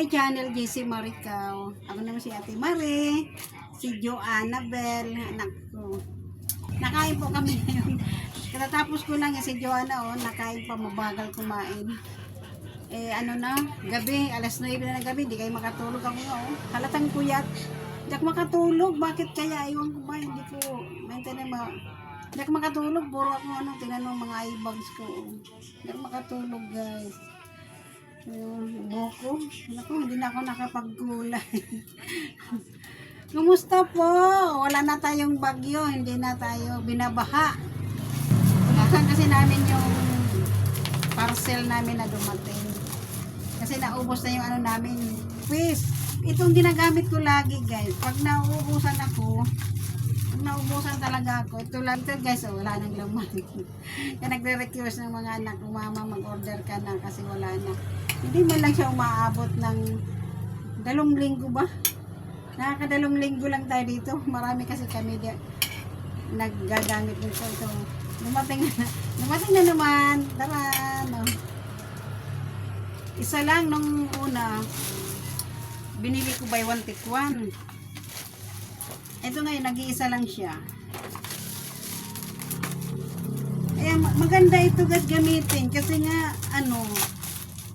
my channel, JC Maricao. Ako naman si Ate Mare, si Joanna Bell, anak ko. Nakain po kami ngayon. Katatapos ko lang si Joanna, nakain pa, mabagal kumain. Ano na, gabi, alas 9 na ng gabi, di kayo makatulog ako nga, halatang kuyat. Hindi ako makatulog, bakit kaya? Iwan ko ba, hindi ko, maintain na hindi ako makatulog, puro ako tinanong mga eye bags ko. Hindi ako makatulog, guys. Buko. Naku, hindi na ako nakapagkulay. Kumusta po? Wala na tayong bagyo, hindi na tayo binabaha. Unahan kasi namin yung parcel namin na dumating. Kasi naubos na yung namin. Please, itong ginagamit ko lagi, guys. Pag nauubusan ako, naubusan talaga ako. Ito lang ito, guys, wala nang laman. Kaya nagre-request ng mga anak, mama, mag-order ka na kasi wala na. Hindi man lang siya umaabot ng 2 linggo ba? Nakaka2 linggo lang tayo dito. Marami kasi kami naggagamit nito. Ito, dumating na naman. Tara, no. Isa lang nung una, binili ko by 1 take 1. Ito ngayon, nag-iisa lang siya. Kaya maganda ito gamitin kasi nga,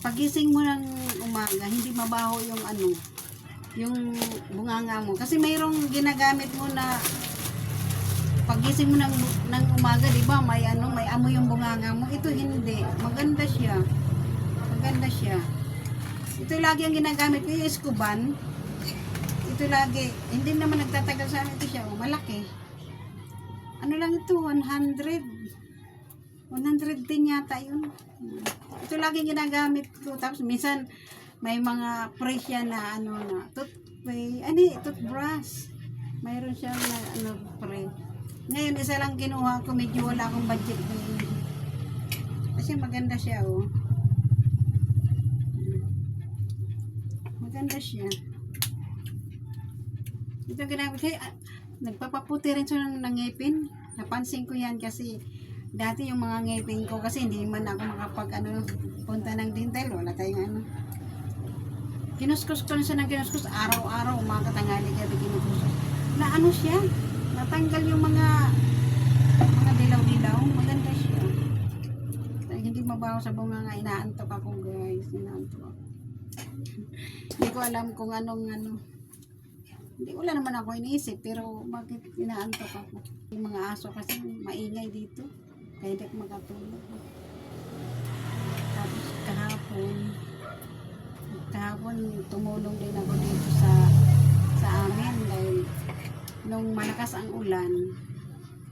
pagising mo ng umaga, hindi mabaho yung bunganga mo. Kasi mayroong ginagamit mo na pagising mo ng umaga, di ba? May amoy yung bunganga mo. Ito hindi. Maganda siya. Maganda siya. Ito lagi ang ginagamit ko, yung Escoban. Ito lagi. Hindi naman nagtatagal sa amin. Ito siya. Malaki. Ano lang ito? 110 yata yun. Ito lagi ginagamit ko. Tapos minsan may mga presya na toothbrush. Mayroon siyang pre. Ngayon isa lang kinuha ko, medyo wala akong budget ngayon. Kasi maganda siya, Maganda siya. Ito ginamit ko, nagpapaputi rin siya ng ngipin. Napansin ko yan kasi dati yung mga ngipin ko kasi hindi man ako punta ng dental, wala tayong kinuskus ko na siya ng kinuskus araw-araw, umaga tanghali gabi kinukuskus na siya, natanggal yung mga dilaw-dilaw. Maganda siya. Hindi mabaho sa bunga nga, inaantok ako, guys, inaantok ako. Hindi ko alam kung hindi, wala naman ako iniisip, pero bakit inaantok ako. Yung mga aso kasi maingay dito. Kaya hindi ako makatulog. Tapos kahapon tumulong din ako dito sa amin dahil nung malakas ang ulan,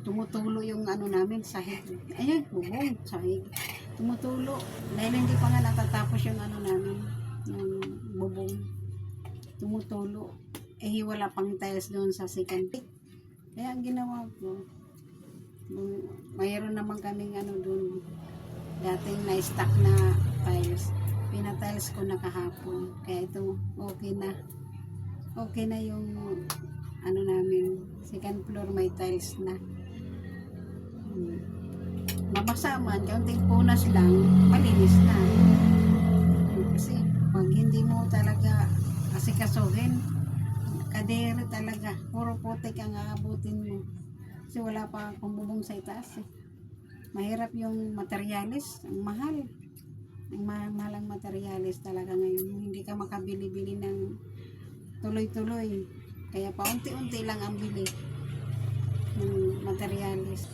tumutulo yung namin, sahig. Ayun, bubong, sahig. Tumutulo. Dahil hindi pa nga natatapos yung namin, yung bubong. Tumutulo. Wala pang tiles doon sa second pick. Kaya ang ginawa ko, mayroon naman kaming doon dating na-stock na tiles, pinatiles ko na kahapon. Kaya ito okay na yung namin, second floor may tiles na. Mabasa man, kaunting punas lang, malinis na. Kasi pag hindi mo talaga asikasuhin, kadere talaga, puro putik ang aabutin mo. Kasi wala pa akong bubong sa itaas. Mahirap yung materialis, ang mahal. Ang mahal ang materialis talaga ngayon. Hindi ka makabili-bili ng tuloy-tuloy. Kaya paunti-unti lang ang bili ng materialis.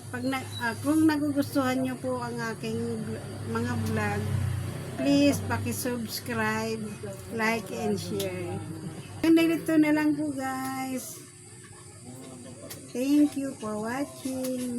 Kung nagugustuhan nyo po ang aking mga vlog, please paki-subscribe, like, and share. Ganito na lang po, guys. Thank you for watching.